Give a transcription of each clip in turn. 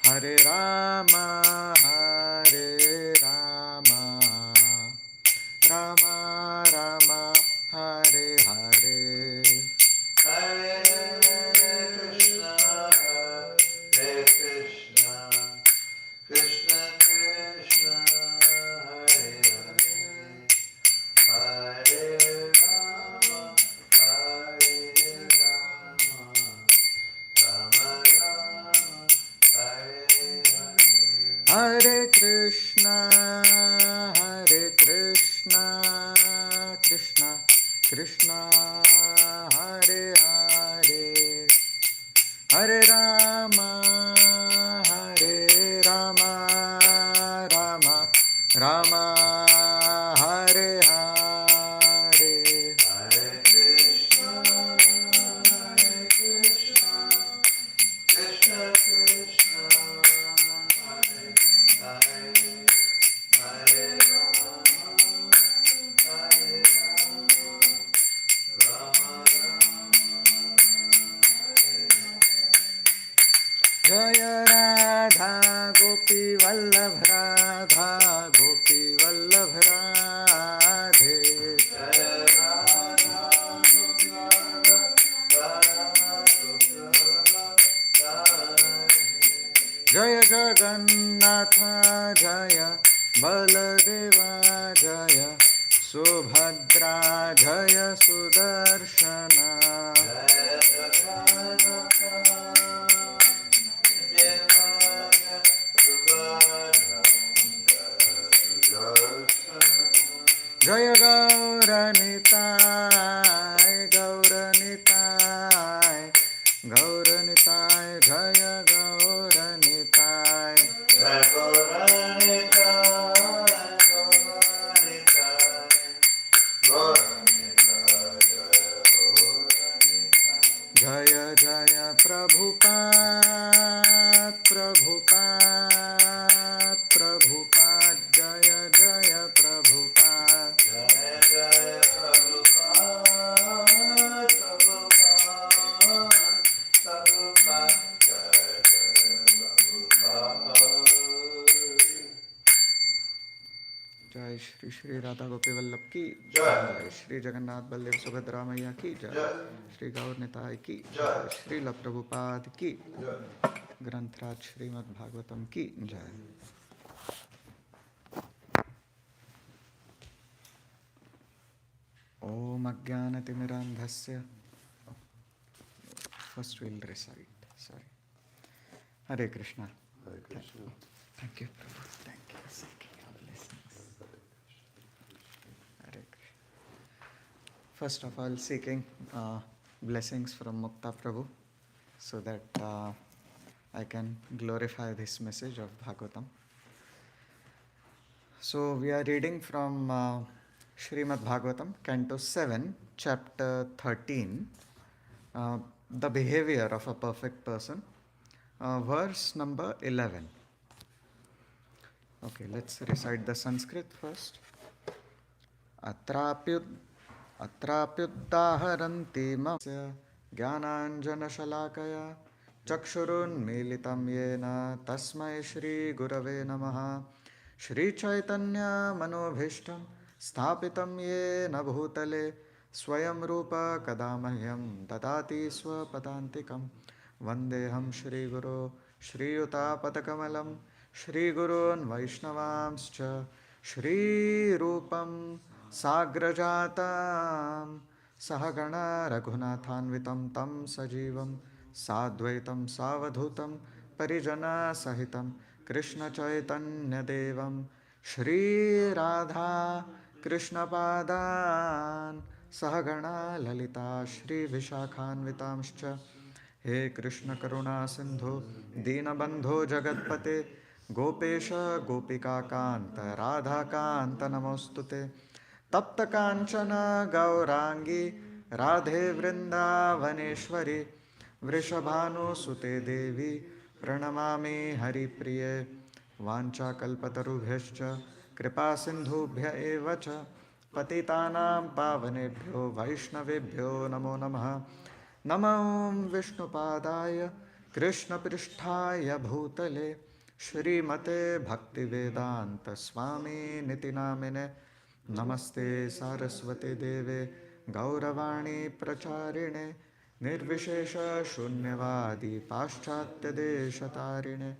Hare Rama, Hare Rama, Rama Rama, Hare Hare, Hare Krishna, Hare Krishna, Krishna Krishna, Hare Hare, Hare Rama, Hare Rama, Rama Rama, Hare Hare. Hare Krishna, Krishna Krishna, Hare Hare, Hare Rama, Rama Rama, Hare Hare. Hare Krishna, Krishna Krishna, Hare Hare, Hare Rama, Hare Rama, Jaya Radha Gopi Vallabh Radha Gopi Vallabh Radhe, Jaya Jagannatha Jaya Baladeva Jaya Subhadra Jaya Sudarshana, Jaya Gauranitai Gauranitai Gauranitai Jaya Gauranitai, Jaya Jaya Prabhupada Prabhupada Prabhupada, Jaya Jaya Prabhupada, Jai Shri Shri Radha Gopi Vallabh ki Jai, Shri Jagannath Baldev Subhadra Maiya ki Jai, Shri Gaur Nitai ki Jai, Srila Prabhupada ki, Granth Raj Srimad Bhagavatam ki Jai. Om Ajnanatimirandhasya. First we'll recite. Sorry. Hare Krishna. Hare Krishna. Thank you, Prabhu. Thank you. Seeking your blessings. Hare Krishna. First of all, seeking blessings from Mukta Prabhu so that I can glorify this message of Bhagavatam. So we are reading from Srimad Bhagavatam, Canto 7, Chapter 13, the behavior of a perfect person, verse number 11. Okay, let's recite the Sanskrit first. Atrapyudaharanti masya jnananjanashalakaya chakshurunmilitam yena tasmai Shri Gurave Namaha. Shri Chaitanya Manobhishtam Sthapitam Yena Bhutale Swayam Rupa Kadamahyam Dadati Swapadantikam Vandeham Shri Guru Shri Yuta Patakamalam Shri Gurun Vaishnavamscha Shri Rupam Sagrajatam Sahagana Raghunathanvitam Tam Sajivam Sadvaitam Savadhutam Parijana Sahitam Krishna Chaitanya Devam Shri Radha Krishna Padan Sahagana Lalita Shri Vishakhanvitamscha. He Krishna Karuna Sindhu Deenabandho Jagatpate Gopesha Gopika Kanta Radha Kanta Namostute Tapta Kanchana Gaurangi Radhe Vrindavaneshwari Vrishabhanu Sute Devi Pranamami Hari Priye Vancha Kalpatarubhyascha Kripa Sindhubhya Evacha Patitanam Pavanebhyo Vaishnavebhyo Namo Namaha. Namo Vishnupadaya Krishna Pristhaya Bhutale Shrimate Bhaktivedanta Swami Niti Namine Namaste Saraswati Deve Gauravani Pracharine Nirvishesha Shunyavadi Paschatya Deshatarine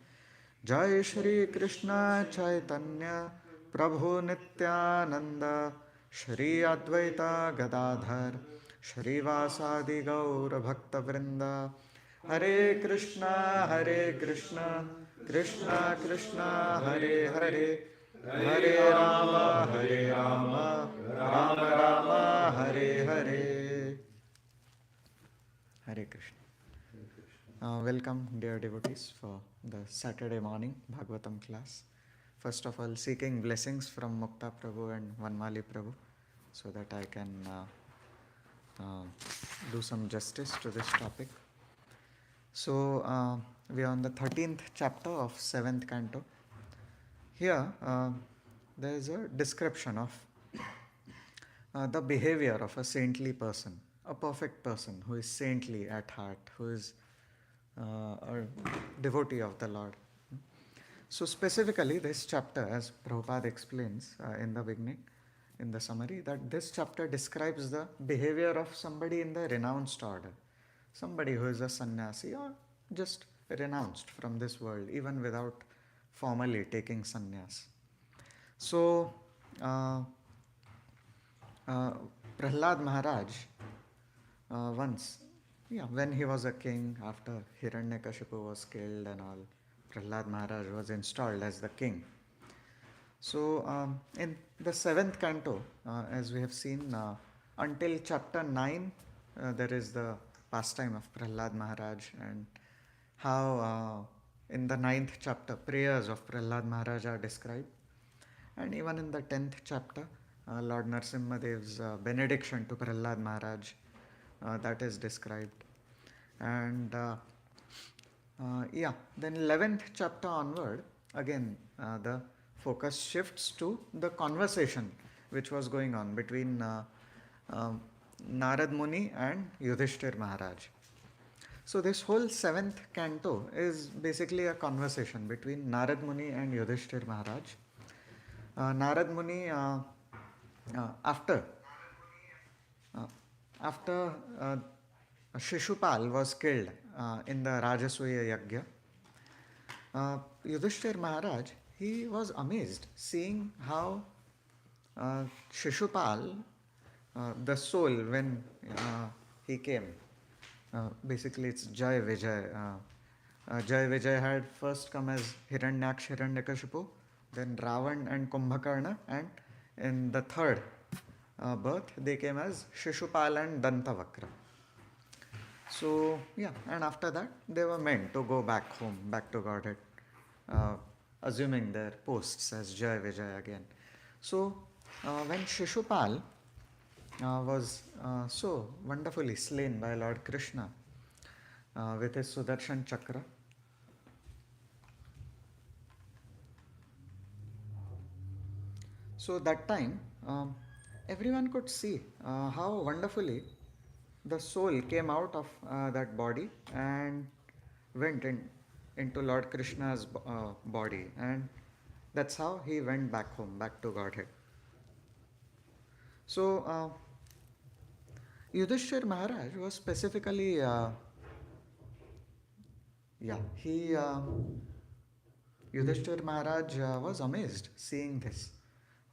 Jai Shri Krishna Chaitanya Prabhu Nityananda Shri Advaita Gadadhar Srivasadi Gaura Bhakta Vrinda Hare Krishna Krishna Krishna Hare Hare Hare Rama Rama Rama Hare Hare. Hare Krishna. Welcome, dear devotees, for the Saturday morning Bhagavatam class. First of all, seeking blessings from Mukta Prabhu and Vanmali Prabhu so that I can do some justice to this topic. So, we are on the 13th chapter of 7th canto. Here, there is a description of the behavior of a saintly person, a perfect person who is saintly at heart, who is a devotee of the Lord. So specifically this chapter, as Prabhupada explains in the beginning, in the summary, that this chapter describes the behavior of somebody in the renounced order, somebody who is a sannyasi or just renounced from this world, even without formally taking sannyas. So, Prahlad Maharaj once, when he was a king, after Hiranyakashipu was killed and all, Prahlad Maharaj was installed as the king. So, in the 7th canto, as we have seen, until chapter 9, there is the pastime of Prahlad Maharaj and how in the 9th chapter, prayers of Prahlad Maharaj are described. And even in the 10th chapter, Lord Narasimhadev's benediction to Prahlad Maharaj, that is described. And then 11th chapter onward, again the focus shifts to the conversation which was going on between Narad Muni and Yudhishthir Maharaj. So this whole 7th canto is basically a conversation between Narad Muni and Yudhishthir Maharaj. Narad Muni, after Shishupal was killed in the Rajasuya Yagya, Yudhishthir Maharaj, he was amazed seeing how Shishupal, the soul, when he came, basically it's Jai Vijay. Jai Vijay had first come as Hiranyaksh, Hiranyakashipu, then Ravan and Kumbhakarna, and in the third birth they came as Shishupal and Dantavakra. So, and after that they were meant to go back home, back to Godhead, assuming their posts as Jai Vijay again. So, when Shishupal was so wonderfully slain by Lord Krishna with his Sudarshan Chakra, so that time everyone could see how wonderfully the soul came out of that body and went into Lord Krishna's body, and that's how he went back home, back to Godhead. So, Yudhishthir Maharaj was specifically, Yudhishthir Maharaj was amazed seeing this.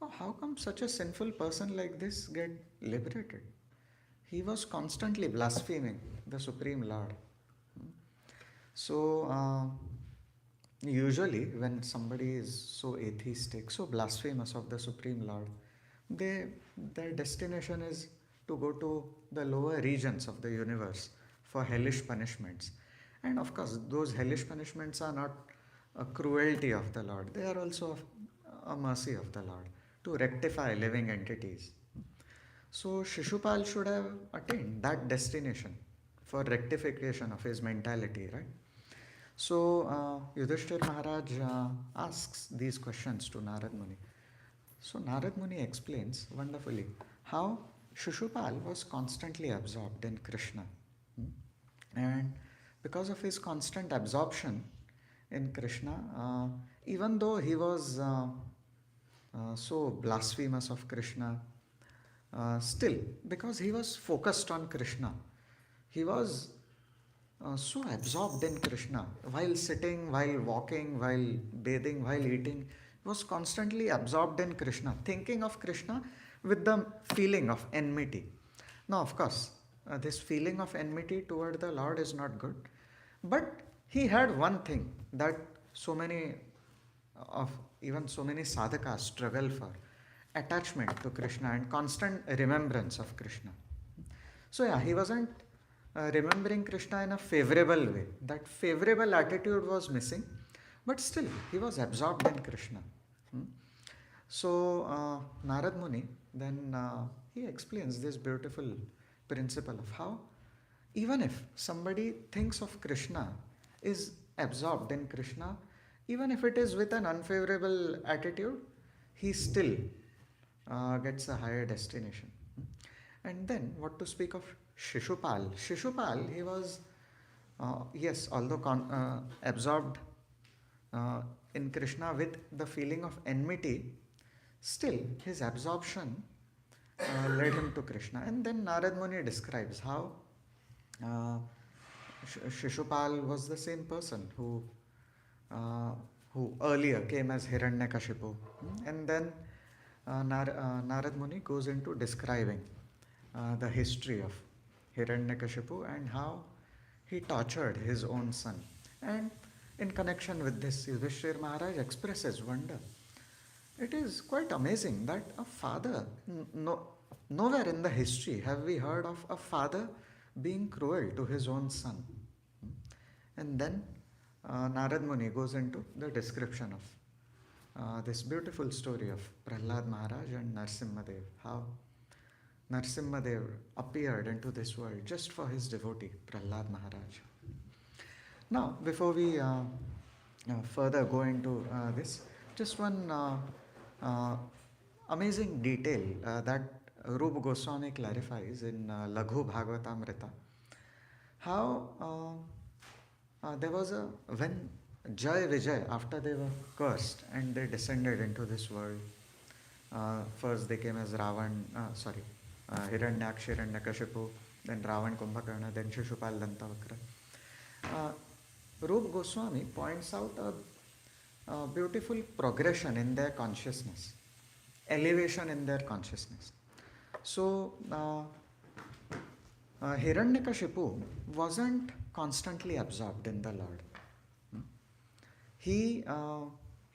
Oh, how come such a sinful person like this get liberated? He was constantly blaspheming the Supreme Lord. So, usually when somebody is so atheistic, so blasphemous of the Supreme Lord, their destination is to go to the lower regions of the universe for hellish punishments. And of course, those hellish punishments are not a cruelty of the Lord, they are also a mercy of the Lord to rectify living entities. So Shishupal should have attained that destination for rectification of his mentality, right? So Yudhishthir Maharaj asks these questions to Narad Muni. So Narad Muni explains wonderfully how Shishupal was constantly absorbed in Krishna. And because of his constant absorption in Krishna, even though he was so blasphemous of Krishna, still, because he was focused on Krishna, he was so absorbed in Krishna. While sitting, while walking, while bathing, while eating, he was constantly absorbed in Krishna, thinking of Krishna with the feeling of enmity. Now, of course, this feeling of enmity toward the Lord is not good, but he had one thing that so many of even so many sadhakas struggle for: attachment to Krishna and constant remembrance of Krishna. So, yeah, he wasn't remembering Krishna in a favorable way. That favorable attitude was missing, but still he was absorbed in Krishna. Hmm. So, Narad Muni then he explains this beautiful principle of how even if somebody thinks of Krishna, is absorbed in Krishna, even if it is with an unfavorable attitude, he still gets a higher destination. And then, what to speak of Shishupal? Shishupal, he was, yes, although absorbed in Krishna with the feeling of enmity, still his absorption led him to Krishna. And then Narad Muni describes how uh, Shishupal was the same person uh, who earlier came as Hiranyakashipu. And then Narad Muni goes into describing the history of Hiranyakashipu and how he tortured his own son. And in connection with this, Yudhishthir Maharaj expresses wonder. It is quite amazing that a father, nowhere in the history have we heard of a father being cruel to his own son. And then Narad Muni goes into the description of this beautiful story of Prahlad Maharaj and Narsimhadev, how Narsimhadev appeared into this world just for his devotee, Prahlad Maharaj. Now, before we further go into this, just one amazing detail that Rupa Goswami clarifies in Laghu Bhagavatamrita, how there was when Jai Vijay, after they were cursed and they descended into this world, first they came as Hiranyaksha, Hiranyakashipu, then Ravan, Kumbhakarna, then Shishupal, Dantavakra. Rup Goswami points out a beautiful progression in their consciousness, elevation in their consciousness. So, Hiranyakashipu wasn't constantly absorbed in the Lord. He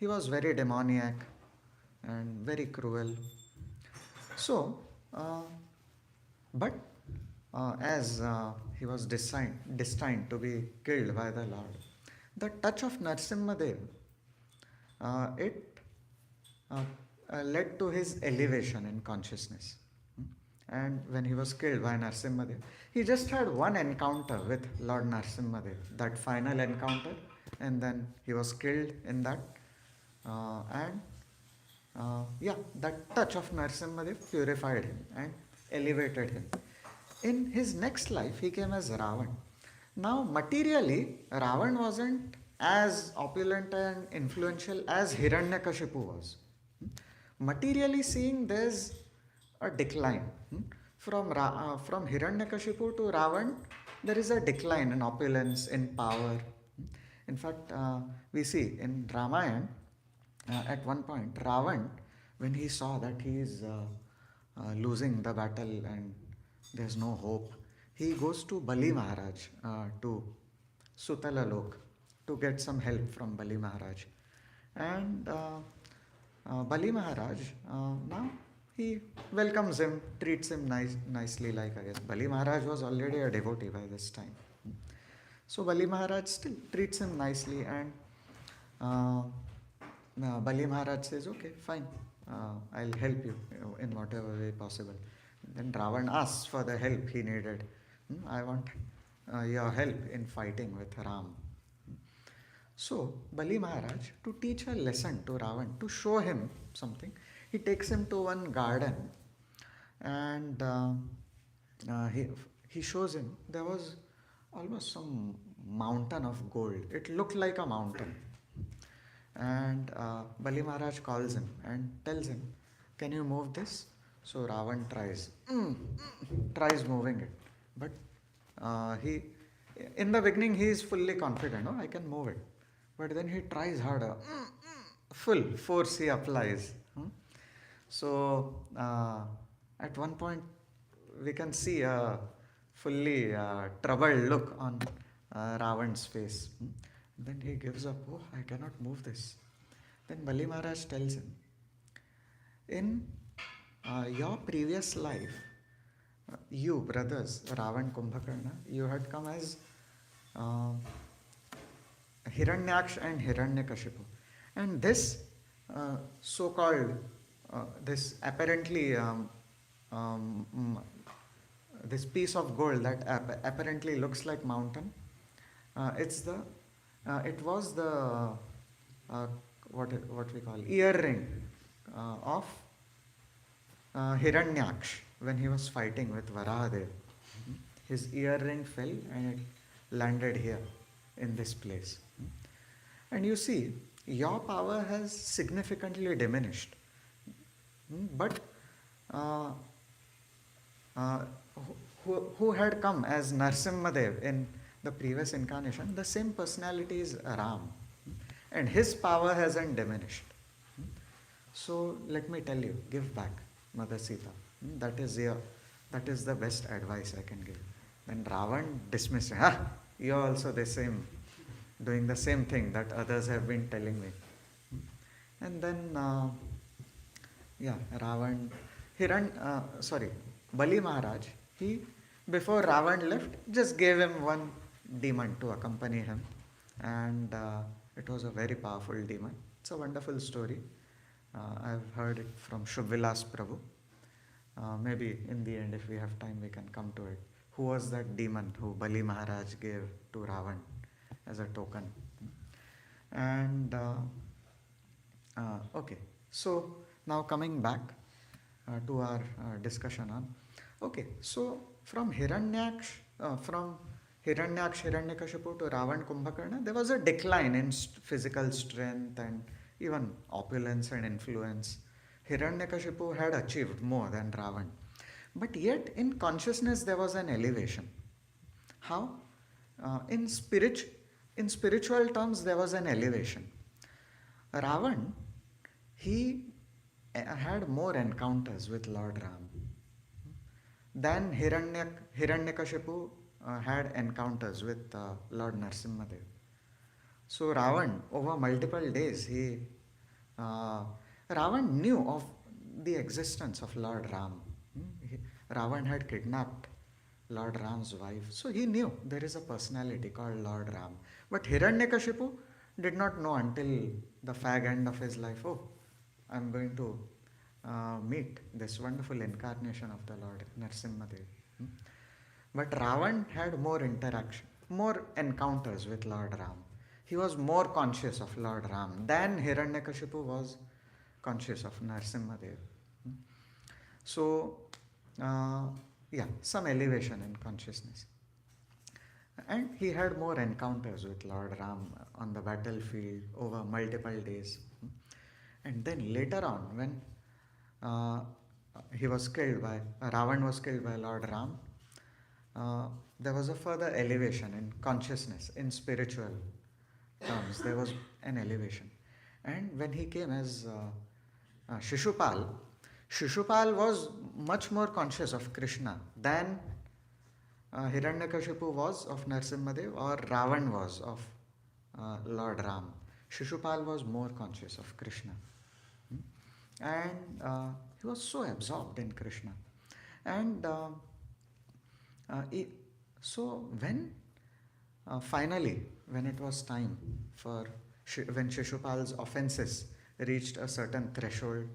was very demoniac and very cruel. So, but as he was destined to be killed by the Lord, the touch of Narsimhadev, it led to his elevation in consciousness. And when he was killed by Narsimhadev, he just had one encounter with Lord Narsimhadev, that final encounter, and then he was killed in that. That touch of Narsimhadev purified him and elevated him. In his next life, he came as Ravan. Now, materially, Ravan wasn't as opulent and influential as Hiranyakashipu was. Materially seeing, there's a decline. From Hiranyakashipu to Ravan, there is a decline in opulence, in power. In fact, we see in Ramayana, at one point, Ravan, when he saw that he is losing the battle and there's no hope, he goes to Bali Maharaj, to Sutala Lok, to get some help from Bali Maharaj. And Bali Maharaj, now he welcomes him, treats him nicely, like, I guess Bali Maharaj was already a devotee by this time. So Bali Maharaj still treats him nicely, and Bali Maharaj says, okay, fine, I'll help you in whatever way possible. Then Ravan asks for the help he needed. I want your help in fighting with Ram. So Bali Maharaj, to teach a lesson to Ravan, to show him something, he takes him to one garden, and he shows him there was almost some mountain of gold. It looked like a mountain. And Bali Maharaj calls him and tells him, "Can you move this?" So Ravan tries moving it. But in the beginning, he is fully confident, "Oh, I can move it." But then he tries harder. Full force he applies. So at one point, we can see a fully troubled look on Ravan's face. Then he gives up. "Oh, I cannot move this." Then Bali Maharaj tells him, "In your previous life, you brothers, Ravan, Kumbhakarna, you had come as uh, Hiranyaksh and Hiranyakashipu. And this so-called, this apparently, this piece of gold that apparently looks like mountain, it was the, what we call earring of Hiranyaksh when he was fighting with Varahadev. His earring fell and it landed here in this place. And you see, your power has significantly diminished. But who had come as Narsimhadev in the previous incarnation, the same personality is Ram. And his power hasn't diminished. So let me tell you, give back Mother Sita. That is the best advice I can give." Then Ravan dismissed him. You're also the same, doing the same thing that others have been telling me. And then, Ravan, Bali Maharaj, he, before Ravan left, just gave him one demon to accompany him. And it was a very powerful demon. It's a wonderful story. I've heard it from Shubvilas Prabhu. Maybe in the end, if we have time, we can come to it. Who was that demon who Bali Maharaj gave to Ravan as a token? And okay, so now coming back to our discussion on. Okay, so from Hiranyaksh, Hiranyakashipu to Ravan Kumbhakarna, there was a decline in physical strength and even opulence and influence. Hiranyakashipu had achieved more than Ravan. But yet in consciousness there was an elevation. How? In spiritual terms there was an elevation. Ravan, he had more encounters with Lord Ram than Hiranyakashipu had encounters with Lord Narsimhadev. So Ravan, over multiple days, Ravan knew of the existence of Lord Ram. Ravan had kidnapped Lord Ram's wife. So he knew there is a personality called Lord Ram. But Hiranyakashipu did not know until the fag end of his life, "Oh, I'm going to meet this wonderful incarnation of the Lord Narsimhadev." But Ravan had more interaction, more encounters with Lord Ram. He was more conscious of Lord Ram than Hiranyakashipu was conscious of Narsimhadev. So, some elevation in consciousness. And he had more encounters with Lord Ram on the battlefield over multiple days. And then later on, when Ravan was killed by Lord Ram, there was a further elevation in consciousness, in spiritual terms. There was an elevation. And when he came as Shishupal was much more conscious of Krishna than Hiranyakashipu was of Narsimhadev or Ravan was of Lord Ram. Shishupal was more conscious of Krishna. And he was so absorbed in Krishna. And so when finally, when it was time when Shishupal's offenses reached a certain threshold,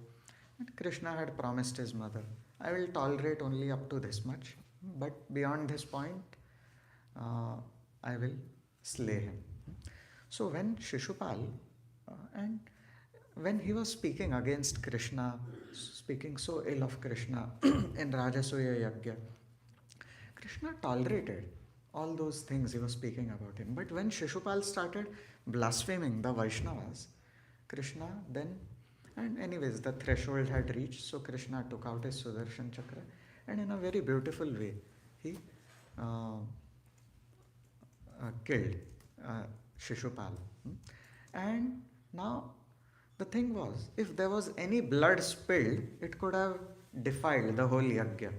and Krishna had promised his mother, "I will tolerate only up to this much, but beyond this point, I will slay him." So when Shishupal, and when he was speaking against Krishna, speaking so ill of Krishna in Rajasuya Yajna, Krishna tolerated all those things he was speaking about him. But when Shishupal started blaspheming the Vaishnavas, Krishna then, and anyways, the threshold had reached, so Krishna took out his Sudarshan Chakra and in a very beautiful way, he uh, killed Shishupal. And now the thing was, if there was any blood spilled, it could have defiled the whole yajna.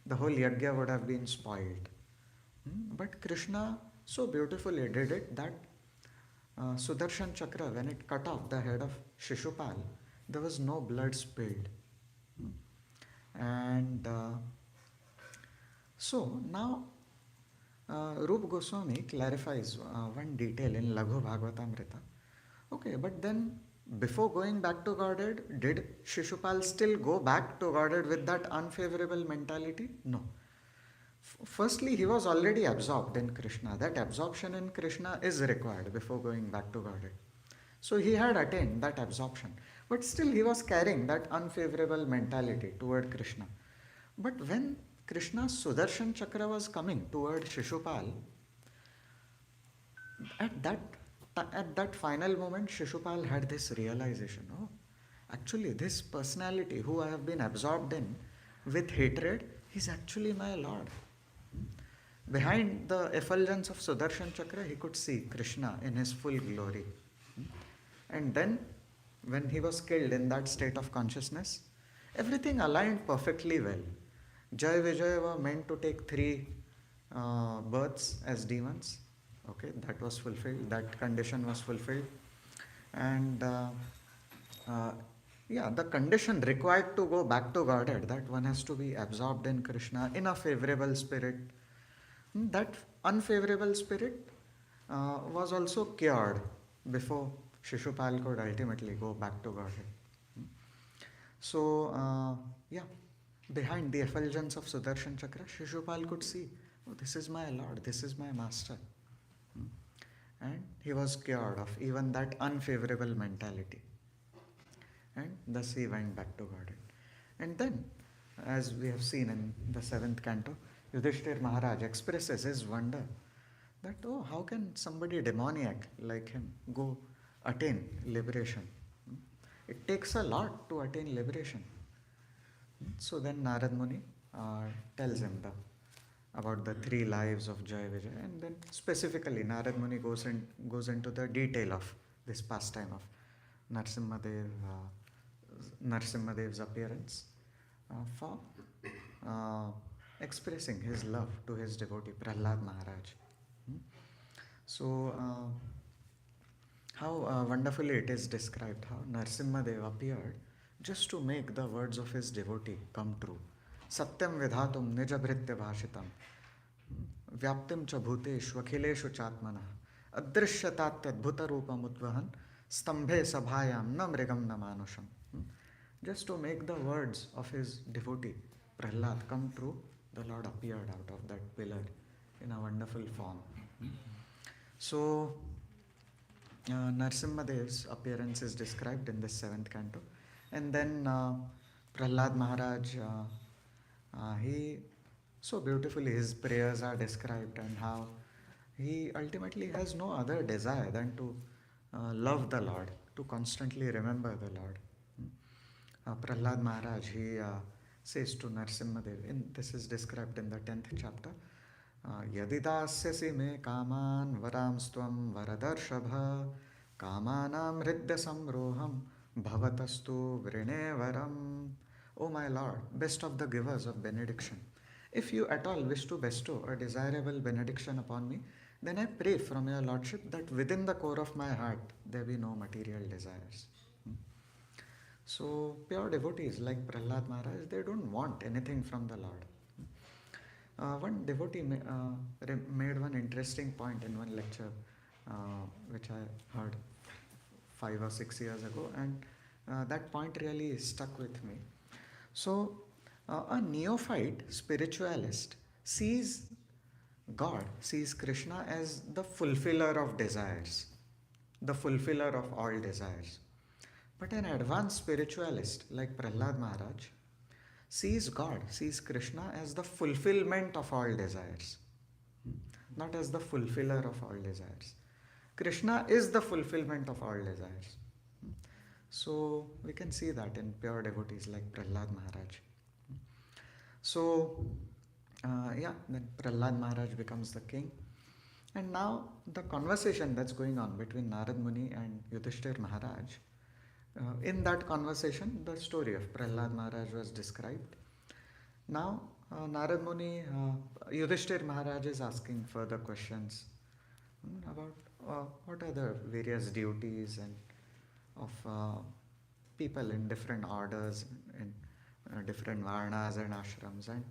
The whole yajna would have been spoiled. But Krishna so beautifully did it that Sudarshan Chakra, when it cut off the head of Shishupal, there was no blood spilled. And so now Rup Goswami clarifies one detail in Laghu Bhagavatamrita. Okay, but then before going back to Godhead, did Shishupal still go back to Godhead with that unfavorable mentality? No. Firstly, he was already absorbed in Krishna. That absorption in Krishna is required before going back to Godhead. So he had attained that absorption. But still he was carrying that unfavorable mentality toward Krishna. But when Krishna's Sudarshan Chakra was coming toward Shishupal, at that final moment, Shishupal had this realization, oh, actually this personality who I have been absorbed in with hatred is actually my Lord. Behind the effulgence of Sudarshan Chakra, he could see Krishna in his full glory. And then, when he was killed in that state of consciousness, everything aligned perfectly well. Jai Vijay were meant to take 3 births as demons. Okay, that was fulfilled, that condition was fulfilled. And the condition required to go back to Godhead, that one has to be absorbed in Krishna in a favorable spirit. That unfavorable spirit was also cured before Shishupal could ultimately go back to Godhead. So, behind the effulgence of Sudarshan Chakra, Shishupal could see, oh, this is my Lord, this is my Master. And he was cured of even that unfavorable mentality. And thus he went back to Godhead. And then, as we have seen in the 7th canto, Yudhishthir Maharaj expresses his wonder that, oh, how can somebody demoniac like him go attain liberation? It takes a lot to attain liberation. So then Narad Muni tells him about the 3 lives of Jai Vijay, and then specifically Narad Muni goes into the detail of this pastime of Narsimhadev's appearance for expressing his love to his devotee Prahlad Maharaj. So how wonderfully it is described how Narsimhadev appeared just to make the words of his devotee come true. Satyam vidhatum nijabhritya bhashitam vyaptim cha bhuteshu akhileshu chatmana adrishyatatyadbhuta rupam udvahan stambhe sabhayam na mrigam na manusham. Just to make the words of his devotee Prahlad come true, the Lord appeared out of that pillar in a wonderful form. So Narsimhadev's appearance is described in this 7th canto. And then Prahlad Maharaj, he so beautifully, his prayers are described and how he ultimately has no other desire than to love the Lord, to constantly remember the Lord. Prahlad Maharaj, he says to Narsimhadev, this is described in the 10th chapter, Yadidasyasi me kaman varamstvam varadarshabha kamanam hridya samroham bhavatastu vrine varam. O my Lord, best of the givers of benediction, if you at all wish to bestow a desirable benediction upon me, then I pray from your Lordship that within the core of my heart there be no material desires. So pure devotees like Prahlad Maharaj, they don't want anything from the Lord. One devotee made one interesting point in one lecture which I heard 5 or 6 years ago, and that point really stuck with me. So a neophyte spiritualist sees God, sees Krishna as the fulfiller of desires, the fulfiller of all desires. But an advanced spiritualist like Prahlad Maharaj sees God, sees Krishna as the fulfillment of all desires. not as the fulfiller of all desires. Krishna is the fulfillment of all desires. So we can see that in pure devotees like Prahlad Maharaj. So, then Prahlad Maharaj becomes the king. And now the conversation that's going on between Narad Muni and Yudhishthir Maharaj, in that conversation, the story of Prahlad Maharaj was described. Now, Narad Muni, Yudhishthir Maharaj is asking further questions about what are the various duties and of people in different orders, in different varnas and ashrams. And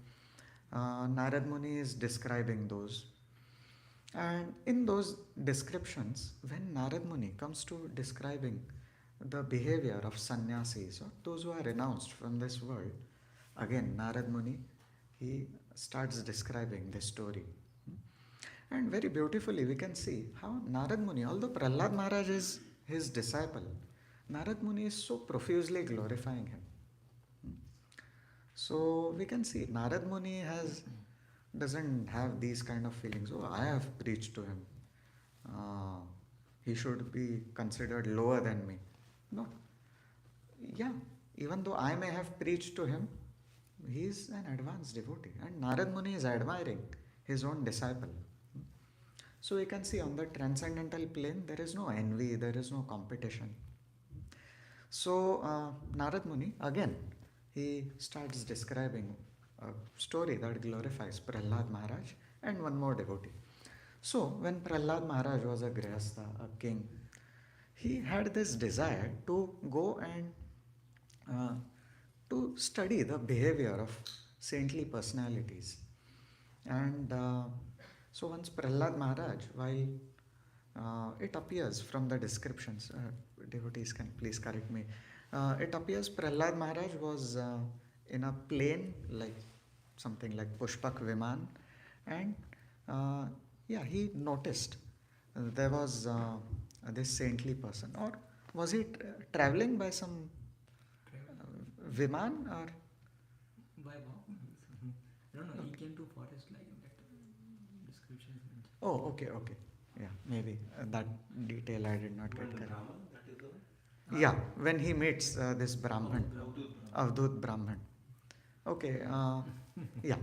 Narad Muni is describing those. And in those descriptions, when Narad Muni comes to describing the behavior of sannyasis or those who are renounced from this world, again Narad Muni, he starts describing this story. And very beautifully we can see how Narad Muni, although Prahlad Maharaj is his disciple, Narad Muni is so profusely glorifying him. So we can see Narad Muni doesn't have these kind of feelings. Oh, I have preached to him. He should be considered lower than me. No. Yeah, even though I may have preached to him, he is an advanced devotee. And Narad Muni is admiring his own disciple. So we can see on the transcendental plane, there is no envy, there is no competition. So Narad Muni, again, he starts describing a story that glorifies Prahlad Maharaj and one more devotee. So when Prahlad Maharaj was a Grihastha, a king, he had this desire to go and to study the behavior of saintly personalities. And so once Prahlad Maharaj, while it appears from the descriptions, devotees can please correct me, it appears Prahlad Maharaj was in a plane, like something like Pushpak Viman, and he noticed there was this saintly person. Or was he traveling by some Viman or? By walk? No, he came to forest like that description. Oh, okay. Yeah, maybe that detail I did not get correct. Yeah, when he meets this Brahman, Avdut Brahman. Okay,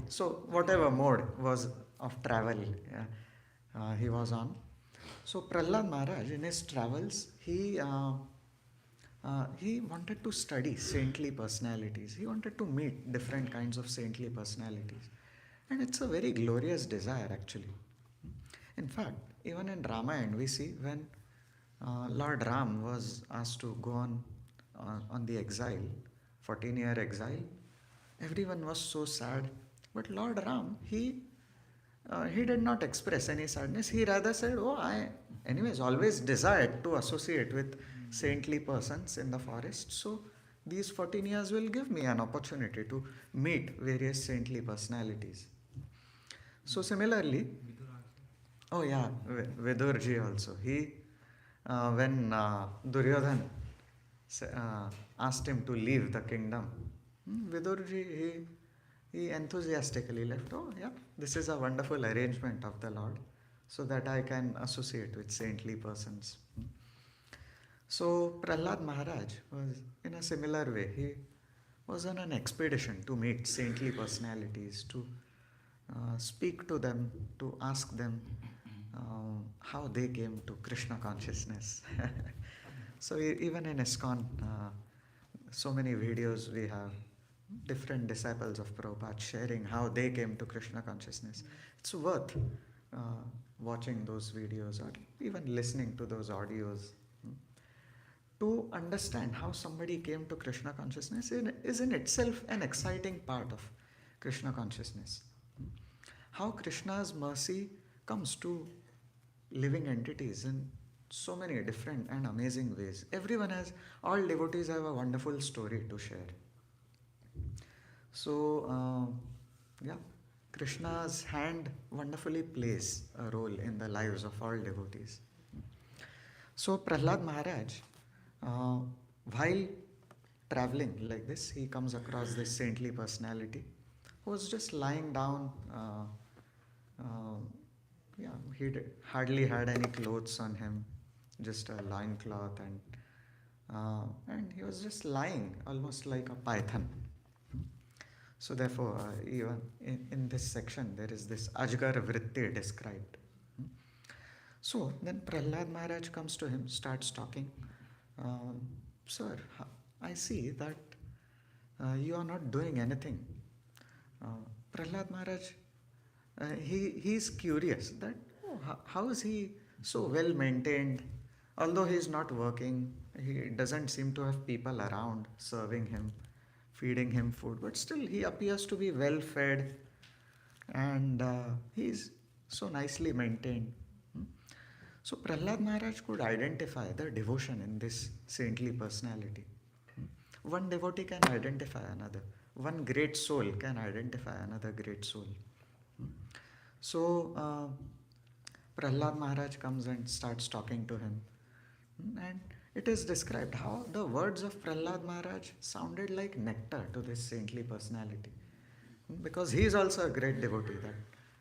so whatever mode was of travel he was on. So Prahlad Maharaj in his travels, he wanted to study saintly personalities. He wanted to meet different kinds of saintly personalities. And it's a very glorious desire actually. In fact, even in Ramayana we see when Lord Ram was asked to go on the exile, 14-year exile, everyone was so sad. But Lord Ram, he did not express any sadness. He rather said, oh, I anyways always desired to associate with saintly persons in the forest. So these 14 years will give me an opportunity to meet various saintly personalities. So similarly, oh yeah, Vidurji also. He, when Duryodhan asked him to leave the kingdom, Vidurji, he enthusiastically left. Oh yeah, this is a wonderful arrangement of the Lord, so that I can associate with saintly persons. So Prahlad Maharaj was in a similar way. He was on an expedition to meet saintly personalities, to speak to them, to ask them how they came to Krishna consciousness. So even in ISKCON, so many videos we have, different disciples of Prabhupada sharing how they came to Krishna consciousness. It's worth watching those videos or even listening to those audios. To understand how somebody came to Krishna consciousness is in itself an exciting part of Krishna consciousness. How Krishna's mercy comes to living entities in so many different and amazing ways. All devotees have a wonderful story to share. So, Krishna's hand wonderfully plays a role in the lives of all devotees. So, Prahlad Maharaj, while traveling like this, he comes across this saintly personality who was just lying down yeah, hardly had any clothes on him, just a loincloth, and he was just lying, almost like a python. So therefore, even in this section, there is this Ajgar Vritti described. So then Prahlad Maharaj comes to him, starts talking. Um, Sir, I see that you are not doing anything. Prahlad Maharaj, he is curious that how is he so well maintained, although he is not working, he doesn't seem to have people around serving him, feeding him food, but still he appears to be well fed, and he is so nicely maintained. Hmm? So Prahlad Maharaj could identify the devotion in this saintly personality. One devotee can identify another. One great soul can identify another great soul. So Prahlad Maharaj comes and starts talking to him. And it is described how the words of Prahlad Maharaj sounded like nectar to this saintly personality. Because he is also a great devotee, that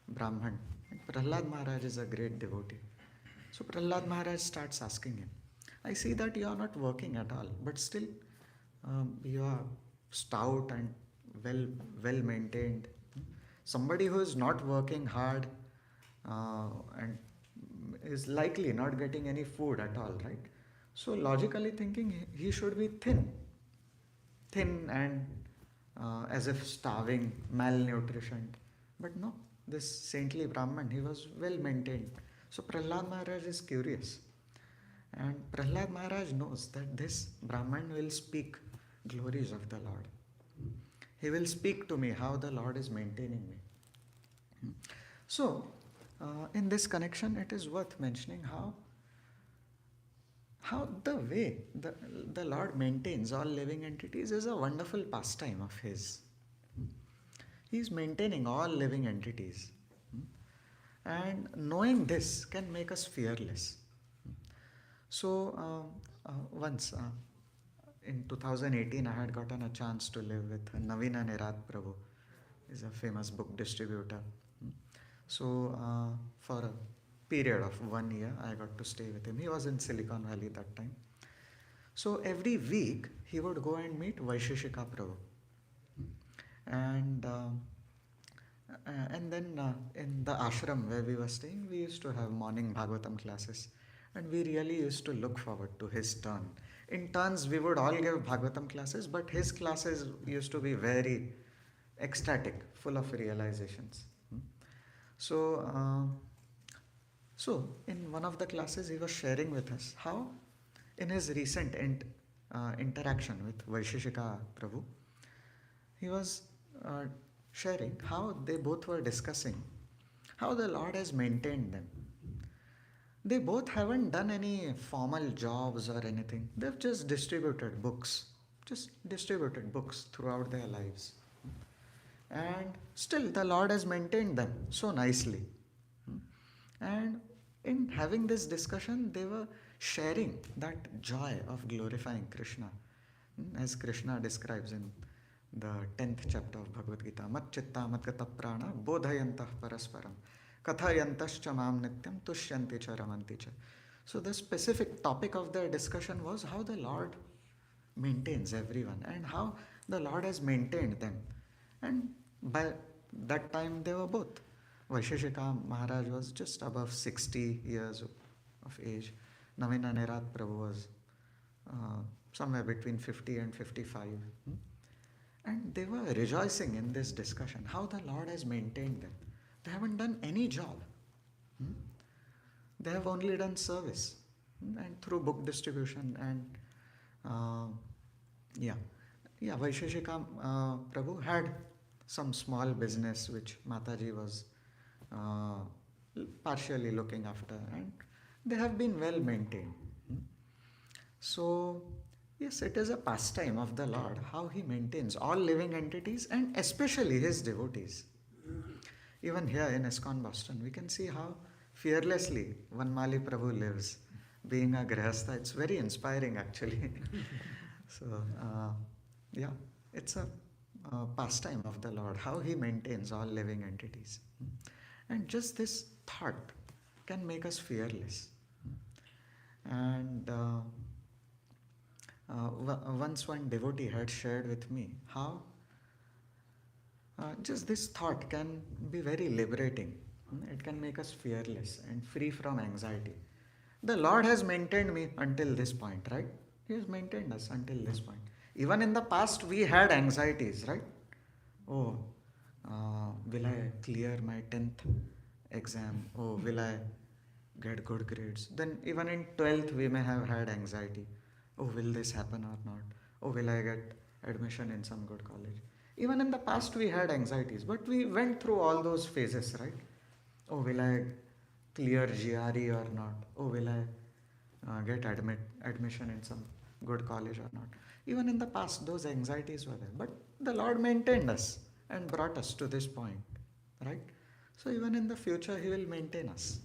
Brahman. And Prahlad Maharaj is a great devotee. So Prahlad Maharaj starts asking him, I see that you are not working at all, but still you are stout and well maintained. Somebody who is not working hard and is likely not getting any food at all, right? So logically thinking, he should be thin and as if starving, malnutrition. But no, this saintly Brahman, he was well maintained. So Prahlad Maharaj is curious. And Prahlad Maharaj knows that this Brahman will speak glories of the Lord. He will speak to me how the Lord is maintaining me. So, in this connection, it is worth mentioning how the way the Lord maintains all living entities is a wonderful pastime of His. He is maintaining all living entities. And knowing this can make us fearless. So, once in 2018, I had gotten a chance to live with Navina Nirat Prabhu. He's a famous book distributor. So, for a period of 1 year, I got to stay with him. He was in Silicon Valley that time. So, every week, he would go and meet Vaisheshika Prabhu. And then in the ashram where we were staying, we used to have morning Bhagavatam classes. And we really used to look forward to his turn. In turns, we would all give Bhagavatam classes, but his classes used to be very ecstatic, full of realizations. So, in one of the classes, he was sharing with us how, in his recent interaction with Vaisheshika Prabhu, he was sharing how they both were discussing how the Lord has maintained them. They both haven't done any formal jobs or anything. They've just distributed books throughout their lives. And still, the Lord has maintained them so nicely. And in having this discussion, they were sharing that joy of glorifying Krishna, as Krishna describes in the 10th chapter of Bhagavad Gita. Mat chitta mat gata prana bodhayantah parasparam kathayantascha mam nityam tushyanti cha ramanti cha. So the specific topic of their discussion was how the Lord maintains everyone and how the Lord has maintained them. And by that time they were both. Vaisheshika Maharaj was just above 60 years of age. Navina Nirat Prabhu was somewhere between 50 and 55. And they were rejoicing in this discussion, how the Lord has maintained them. They haven't done any job. They have only done service and through book distribution and Vaisheshika Prabhu had some small business which Mataji was partially looking after, and they have been well maintained. So, yes, it is a pastime of the Lord how He maintains all living entities and especially His devotees. Even here in ISKCON Boston, we can see how fearlessly Vanmali Prabhu lives. Being a Grihastha, it's very inspiring actually. So, it's a pastime of the Lord, how He maintains all living entities. And just this thought can make us fearless. And once one devotee had shared with me how just this thought can be very liberating. It can make us fearless and free from anxiety. The Lord has maintained me until this point, right? He has maintained us until this point. Even in the past, we had anxieties, right? Oh, will I clear my 10th exam? Oh, will I get good grades? Then, even in 12th, we may have had anxiety. Oh, will this happen or not? Oh, will I get admission in some good college? Even in the past, we had anxieties, but we went through all those phases, right? Oh, will I clear GRE or not? Oh, will I get admission in some good college or not? Even in the past, those anxieties were there. But the Lord maintained us and brought us to this point, right? So even in the future, He will maintain us.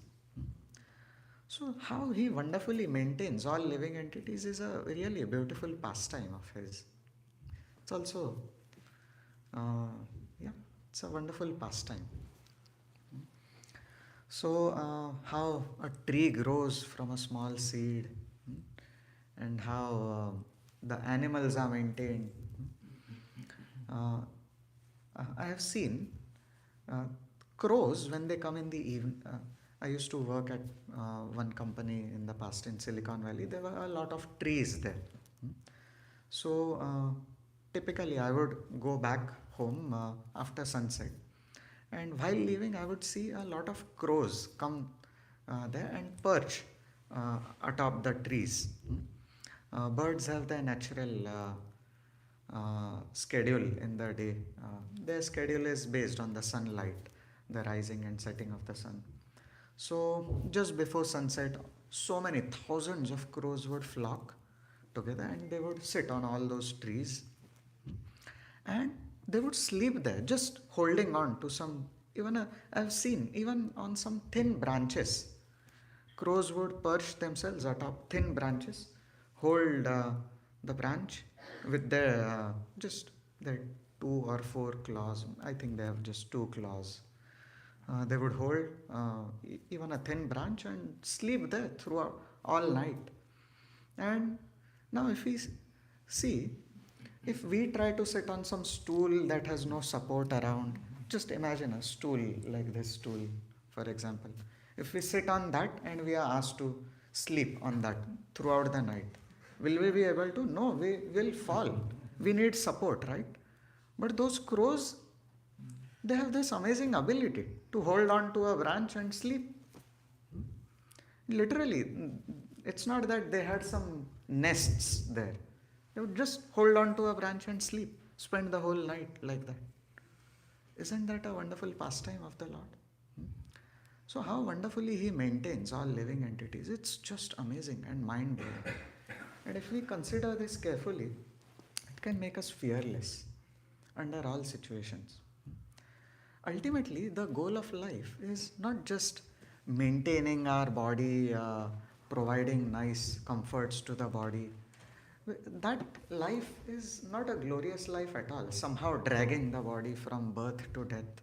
So how He wonderfully maintains all living entities is a really beautiful pastime of His. It's also, yeah, it's a wonderful pastime. So how a tree grows from a small seed, and how the animals are maintained. I have seen crows when they come in the evening. I used to work at one company in the past in Silicon Valley. There were a lot of trees there. So typically I would go back home after sunset, and while leaving I would see a lot of crows come there and perch atop the trees. Birds have their natural schedule in the day. Their schedule is based on the sunlight, the rising and setting of the sun. So just before sunset, so many thousands of crows would flock together and they would sit on all those trees, and they would sleep there just holding on to some, even I've seen even on some thin branches, crows would perch themselves atop thin branches, hold the branch with their just their 2 or 4 claws. I think they have just 2 claws. They would hold even a thin branch and sleep there throughout all night. And now if we see, if we try to sit on some stool that has no support around, just imagine a stool like this stool, for example. If we sit on that and we are asked to sleep on that throughout the night, will we be able to? No, we will fall. We need support, right? But those crows, they have this amazing ability to hold on to a branch and sleep. Literally, it's not that they had some nests there. They would just hold on to a branch and sleep, spend the whole night like that. Isn't that a wonderful pastime of the Lord? So how wonderfully He maintains all living entities. It's just amazing and mind-blowing. And if we consider this carefully, it can make us fearless under all situations. Ultimately, the goal of life is not just maintaining our body, providing nice comforts to the body. That life is not a glorious life at all, somehow dragging the body from birth to death,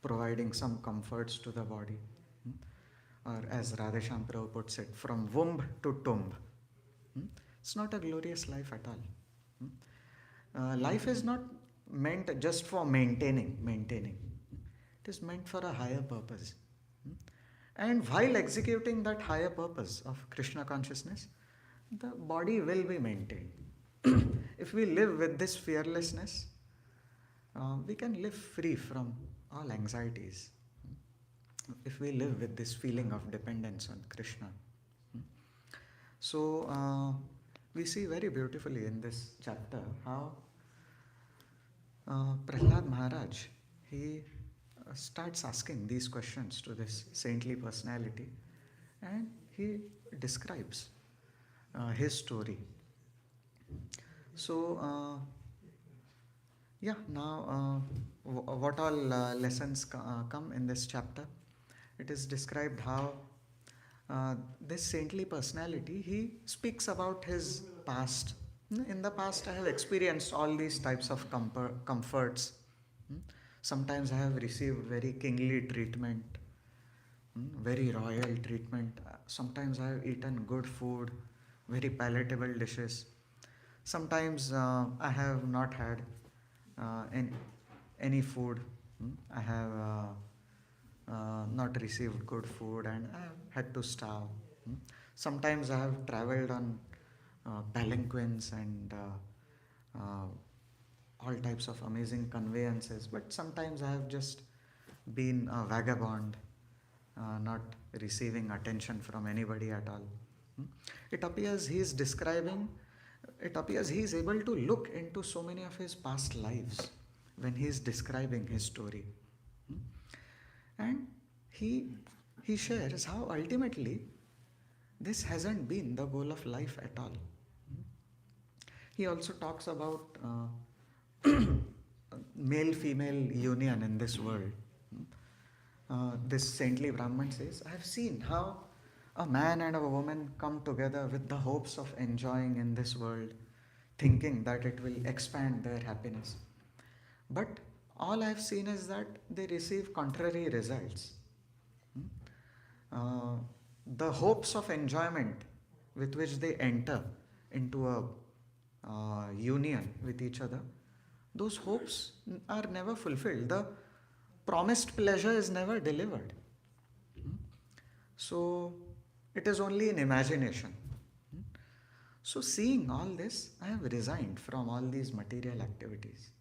providing some comforts to the body. Or as Radheshyam Prabhu puts it, from womb to tomb. It's not a glorious life at all. Life is not meant just for maintaining. It is meant for a higher purpose. And while executing that higher purpose of Krishna consciousness, the body will be maintained. If we live with this fearlessness, we can live free from all anxieties. If we live with this feeling of dependence on Krishna. So we see very beautifully in this chapter how Prahlad Maharaj, he starts asking these questions to this saintly personality, and he describes his story. So now what all lessons come in this chapter? It is described how this saintly personality, he speaks about his past. In the past, I have experienced all these types of comforts. Sometimes I have received very kingly treatment. very royal treatment. Sometimes I have eaten good food, very palatable dishes. Sometimes I have not had any food. I have not received good food and I have had to starve. Sometimes I have traveled on palanquins and all types of amazing conveyances, but sometimes I have just been a vagabond, not receiving attention from anybody at all. Hmm. It appears he is describing, it appears he is able to look into so many of his past lives when he is describing his story. Hmm. And he shares how ultimately this hasn't been the goal of life at all. He also talks about male female union in this world. This saintly Brahman says, I have seen how a man and a woman come together with the hopes of enjoying in this world, thinking that it will expand their happiness. But all I have seen is that they receive contrary results. Uh, the hopes of enjoyment with which they enter into a union with each other, those hopes are never fulfilled. The promised pleasure is never delivered. So it is only in imagination. So seeing all this, I have resigned from all these material activities.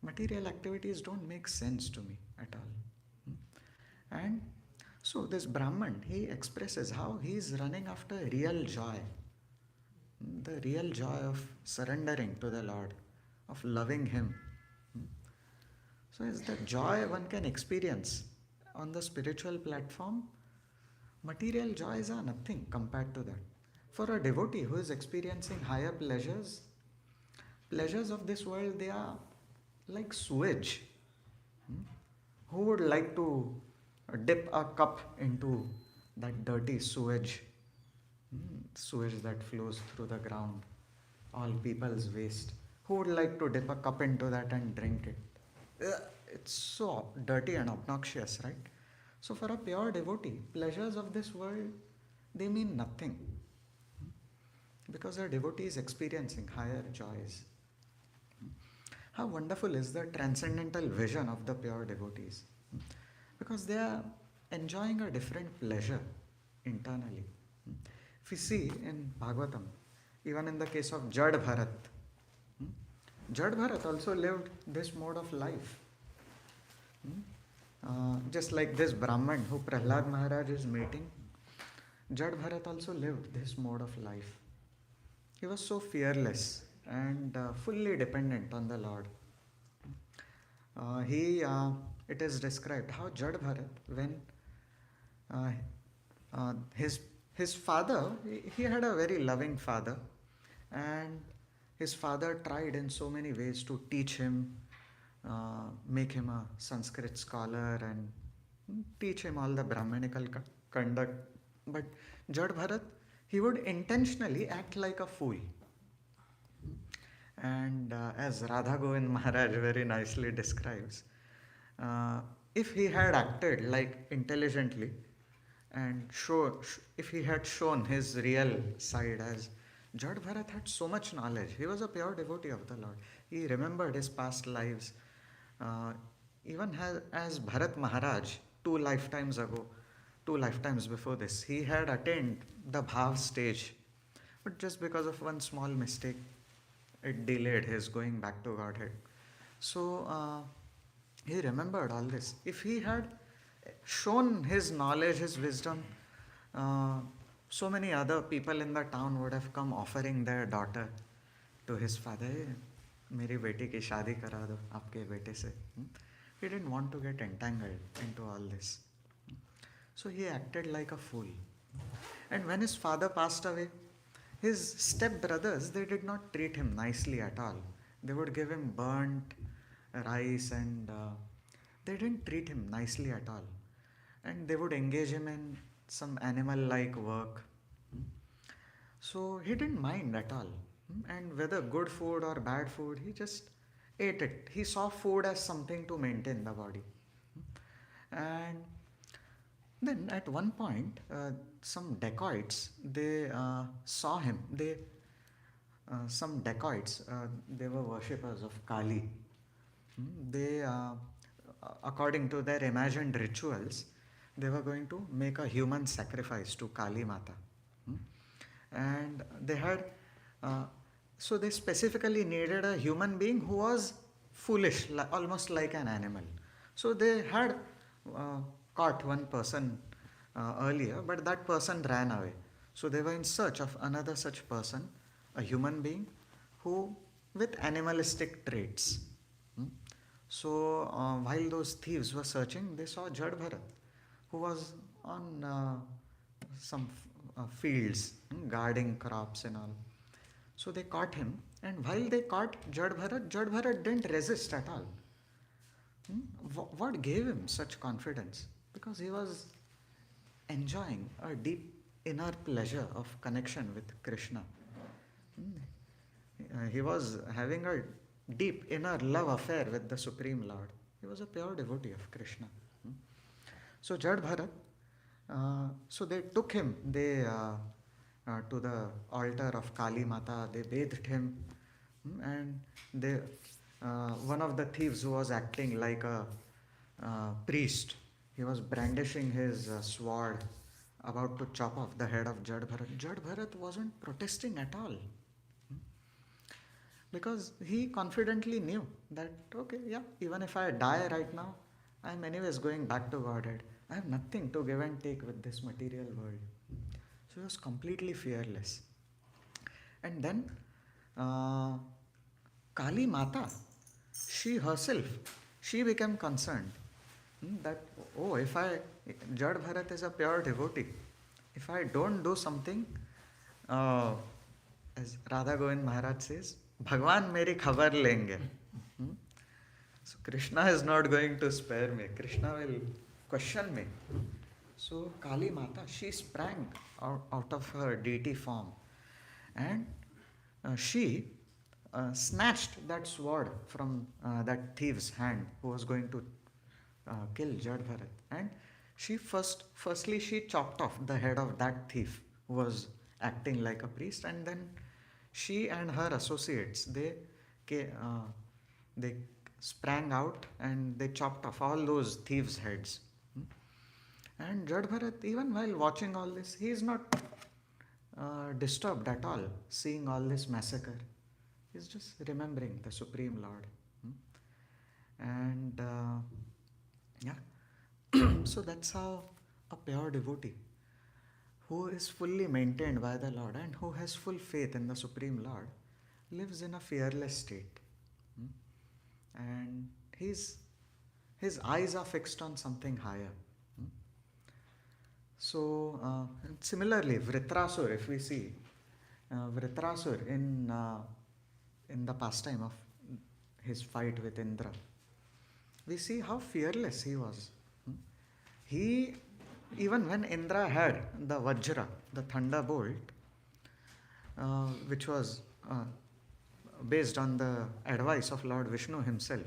Material activities don't make sense to me at all. And so this Brahman, he expresses how he is running after real joy. The real joy of surrendering to the Lord, of loving Him. So is the joy one can experience on the spiritual platform. Material joys are nothing compared to that. For a devotee who is experiencing higher pleasures, pleasures of this world, they are like sewage. Who would like to dip a cup into that dirty sewage? Sewage that flows through the ground, all people's waste. Who would like to dip a cup into that and drink it? It's so dirty and obnoxious, right? So for a pure devotee, pleasures of this world, they mean nothing. Because a devotee is experiencing higher joys. How wonderful is the transcendental vision of the pure devotees. Because they are enjoying a different pleasure internally. If we see in Bhagavatam, even in the case of Jad Bharat, Jad Bharat also lived this mode of life. Just like this Brahman who Prahlad Maharaj is meeting, Jad Bharat also lived this mode of life. He was so fearless and fully dependent on the Lord. It is described how Jad Bharat, when his father, he had a very loving father, and his father tried in so many ways to teach him, make him a Sanskrit scholar and teach him all the Brahmanical conduct. But Jad Bharat, he would intentionally act like a fool. And as Radha Govind Maharaj very nicely describes, if he had acted like intelligently and if he had shown his real side, as Jad Bharat had so much knowledge, he was a pure devotee of the Lord. He remembered his past lives. Even as Bharat Maharaj, 2 lifetimes ago, 2 lifetimes before this, he had attained the Bhav stage. But just because of one small mistake, it delayed his going back to Godhead. So he remembered all this. If he had shown his knowledge, his wisdom, so many other people in the town would have come offering their daughter to his father. मेरी बेटी की शादी करा दो आपके बेटे से. He didn't want to get entangled into all this. So he acted like a fool. And when his father passed away, his step-brothers, they did not treat him nicely at all. They would give him burnt rice and they didn't treat him nicely at all. And they would engage him in some animal-like work. So he didn't mind at all. And whether good food or bad food, he just ate it. He saw food as something to maintain the body. And Then at one point, some dacoits, they saw him. Some dacoits, they were worshippers of Kali. They, according to their imagined rituals, they were going to make a human sacrifice to Kali Mata. Hmm? And they had, uh, so they specifically needed a human being who was foolish, almost like an animal. So they had uh, caught one person earlier, but that person ran away. So they were in search of another such person, a human being who with animalistic traits. Hmm? So while those thieves were searching, they saw Jad Bharat, who was on some fields, guarding crops and all. So they caught him, and while they caught Jad Bharat didn't resist at all. Hmm? What gave him such confidence? Because he was enjoying a deep inner pleasure of connection with Krishna. He was having a deep inner love affair with the Supreme Lord. He was a pure devotee of Krishna. So Jad Bharat, so they took him, to the altar of Kali Mata, they bathed him, and they, one of the thieves who was acting like a priest, he was brandishing his sword, about to chop off the head of Jad Bharat. Jad Bharat wasn't protesting at all. Because he confidently knew that, okay, yeah, even if I die right now, I'm anyways going back to Godhead. I have nothing to give and take with this material world. So he was completely fearless. And then Kali Mata, she herself, she became concerned that, oh, Jad Bharat is a pure devotee. If I don't do something, as Radha Govind Maharaj says, Bhagwan meri khabar lenge. So Krishna is not going to spare me. Krishna will question me. So Kali Mata, she sprang out of her deity form, and she snatched that sword from that thief's hand who was going to kill Jad Bharat. And she firstly she chopped off the head of that thief who was acting like a priest, and then she and her associates, they sprang out and they chopped off all those thieves' heads. And Jad Bharat, even while watching all this, he is not disturbed at all seeing all this massacre. He's just remembering the Supreme Lord. And yeah, so that's how a pure devotee who is fully maintained by the Lord and who has full faith in the Supreme Lord lives in a fearless state. And his eyes are fixed on something higher. So similarly, Vritrasur, if we see Vritrasur in the pastime of his fight with Indra, we see how fearless he was. He, even when Indra had the Vajra, the thunderbolt, which was based on the advice of Lord Vishnu himself,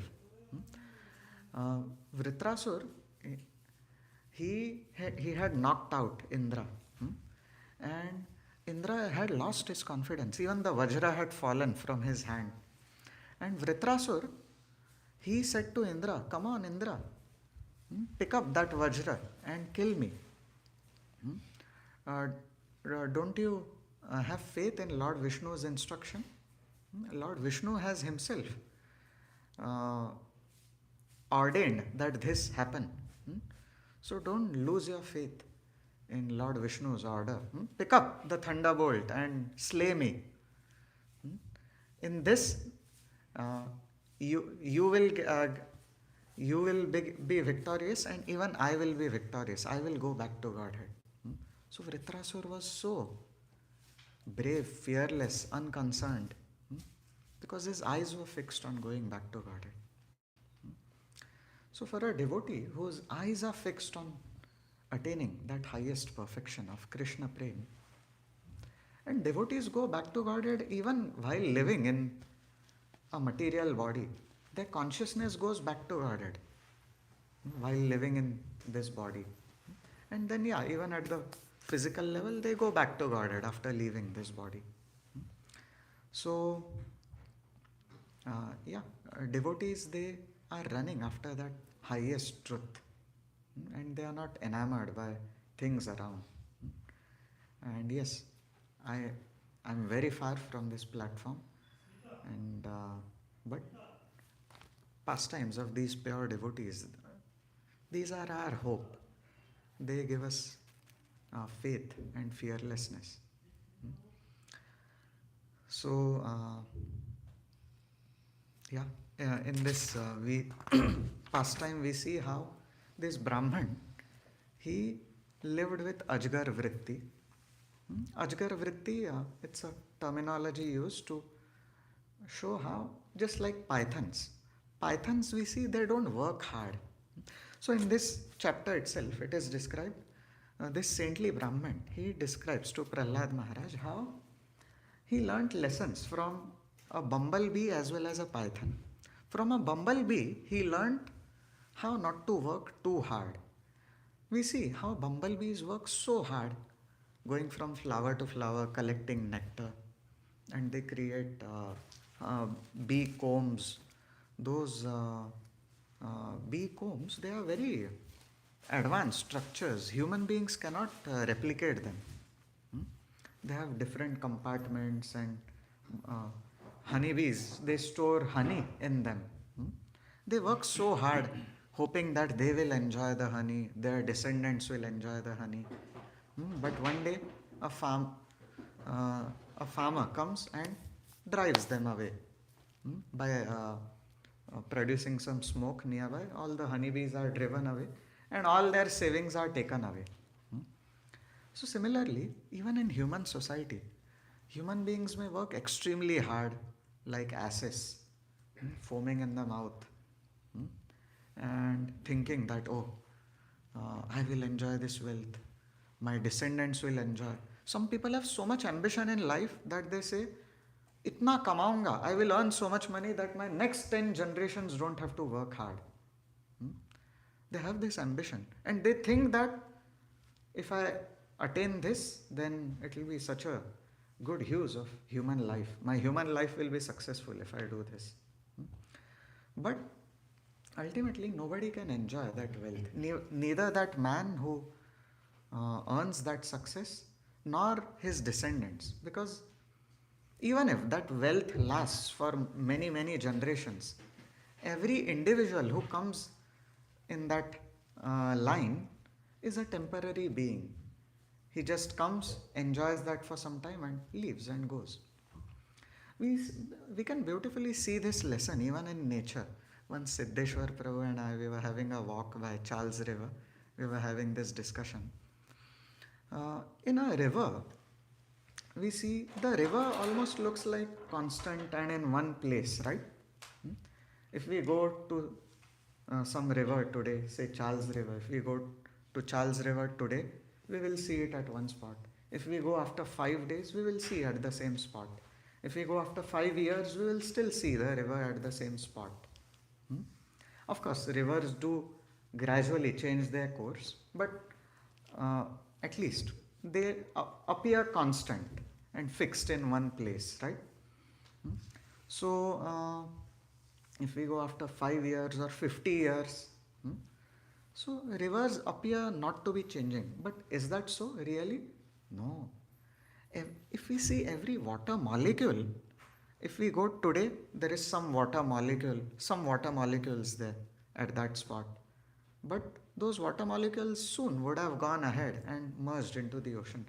Vritrasur, he had knocked out Indra, and Indra had lost his confidence. Even the Vajra had fallen from his hand. And Vritrasur, he said to Indra, come on Indra, pick up that Vajra and kill me. Don't you have faith in Lord Vishnu's instruction? Lord Vishnu has himself ordained that this happen. So don't lose your faith in Lord Vishnu's order. Pick up the thunderbolt and slay me. In this, you will be victorious, and even I will be victorious. I will go back to Godhead. So Vritrasur was so brave, fearless, unconcerned, because his eyes were fixed on going back to Godhead. So for a devotee whose eyes are fixed on attaining that highest perfection of Krishna Prem, and devotees go back to Godhead even while living in a material body, their consciousness goes back to Godhead while living in this body. And then, yeah, even at the physical level, they go back to Godhead after leaving this body. So, yeah, devotees, they are running after that highest truth. And they are not enamored by things around. And yes, I'm very far from this platform. And but pastimes of these pure devotees, these are our hope. They give us faith and fearlessness. So, yeah, in this we pastime we see how this Brahman, he lived with Ajgar Vritti. Ajgar Vritti, it's a terminology used to show how, just like pythons we see they don't work hard. So in this chapter itself, it is described, this saintly Brahman, he describes to Prahlad Maharaj how he learnt lessons from a bumblebee as well as a python. From a bumblebee, he learnt how not to work too hard. We see how bumblebees work so hard, going from flower to flower, collecting nectar, and they create bee combs. Those bee combs, they are very advanced structures. Human beings cannot replicate them. They have different compartments, and honeybees, they store honey in them. They work so hard, hoping that they will enjoy the honey, their descendants will enjoy the honey. But one day, a farmer comes and drives them away by producing some smoke nearby. All the honeybees are driven away, and all their savings are taken away. So similarly, even in human society, human beings may work extremely hard, like asses, foaming in the mouth, and thinking that, oh, I will enjoy this wealth, my descendants will enjoy. Some people have so much ambition in life that they say, itna kamaunga, I will earn so much money that my next 10 generations don't have to work hard. They have this ambition, and they think that if I attain this, then it will be such a good use of human life. My human life will be successful if I do this. But ultimately, nobody can enjoy that wealth. Neither that man who earns that success, nor his descendants. Because even if that wealth lasts for many, many generations, every individual who comes in that line is a temporary being. He just comes, enjoys that for some time, and leaves and goes. We can beautifully see this lesson even in nature. Once Siddheshwar Prabhu and I, we were having a walk by Charles River. We were having this discussion. In a river, we see the river almost looks like constant and in one place, right? If we go to some river today, say Charles River, if we go to Charles River today, we will see it at one spot. If we go after 5 days, we will see at the same spot. If we go after 5 years, we will still see the river at the same spot. Of course, rivers do gradually change their course, but at least they appear constant and fixed in one place, right? So, if we go after 5 years or 50 years, so rivers appear not to be changing. But is that so really? No. If we see every water molecule, if we go today, there is some water molecules there at that spot. But those water molecules soon would have gone ahead and merged into the ocean,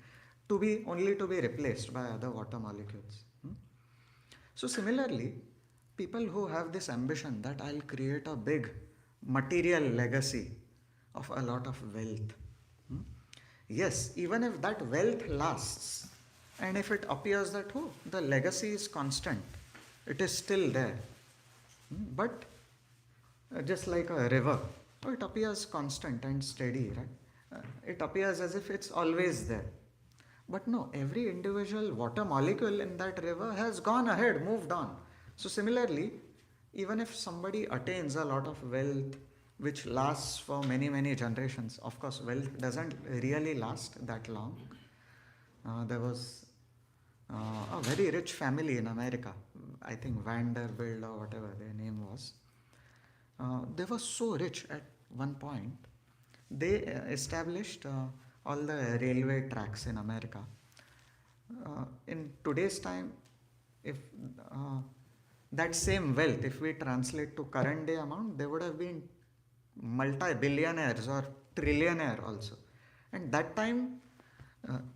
only to be replaced by other water molecules. So similarly, people who have this ambition that I'll create a big material legacy of a lot of wealth. Yes, even if that wealth lasts, and if it appears that, oh, the legacy is constant, it is still there. But just like a river, it appears constant and steady, right? It appears as if it's always there. But no, every individual water molecule in that river has gone ahead, moved on. So similarly, even if somebody attains a lot of wealth, which lasts for many, many generations. Of course, wealth doesn't really last that long. There was a very rich family in America, I think Vanderbilt or whatever their name was. They were so rich at one point, they established all the railway tracks in America. In today's time, if uh, that same wealth, if we translate to current day amount, they would have been multi-billionaires or trillionaire also. And that time,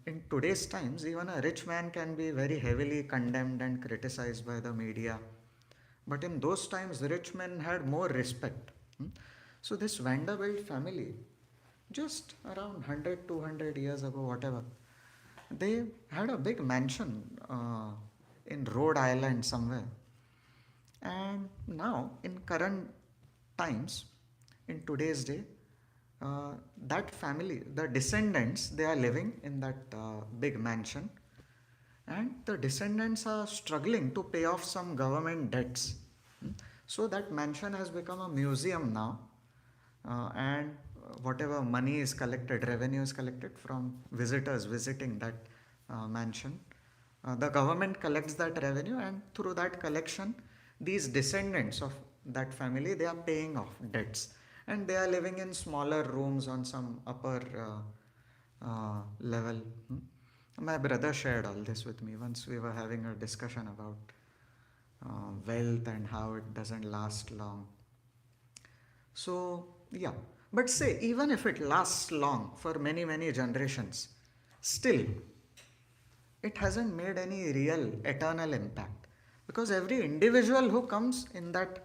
in today's times, even a rich man can be very heavily condemned and criticized by the media. But in those times, rich men had more respect. So this Vanderbilt family, just around 100, 200 years ago, whatever, they had a big mansion in Rhode Island somewhere. And now, in current times, in today's day, that family, the descendants, they are living in that big mansion, and the descendants are struggling to pay off some government debts. So that mansion has become a museum now, and whatever money is collected, revenue is collected from visitors visiting that mansion, the government collects that revenue, and through that collection, these descendants of that family, they are paying off debts, and they are living in smaller rooms on some upper level. My brother shared all this with me once. We were having a discussion about wealth and how it doesn't last long. So yeah, but say even if it lasts long for many, many generations, still it hasn't made any real eternal impact, because every individual who comes in that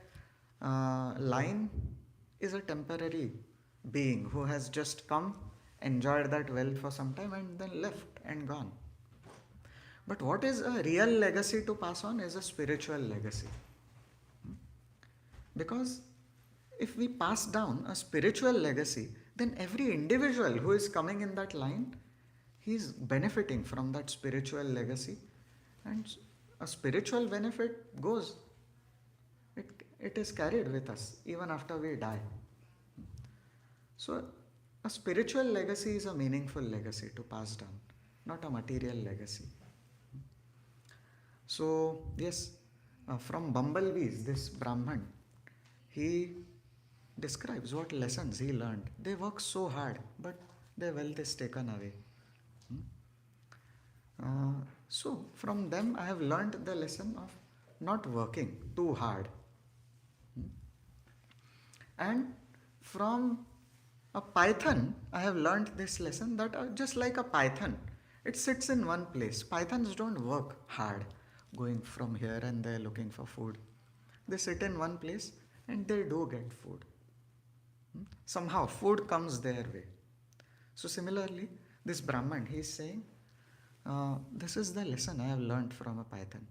line is a temporary being who has just come, enjoyed that wealth for some time, and then left and gone. But what is a real legacy to pass on is a spiritual legacy. Because if we pass down a spiritual legacy, then every individual who is coming in that line, he is benefiting from that spiritual legacy, and a spiritual benefit goes. It is carried with us even after we die. So a spiritual legacy is a meaningful legacy to pass down, not a material legacy. So yes, from bumblebees, this Brahman, he describes what lessons he learned. They work so hard, but their wealth is taken away. So from them I have learned the lesson of not working too hard. And from a python, I have learned this lesson that just like a python, it sits in one place. Pythons don't work hard, going from here and there looking for food. They sit in one place and they do get food. Somehow food comes their way. So similarly, this Brahman, he is saying, this is the lesson I have learned from a python.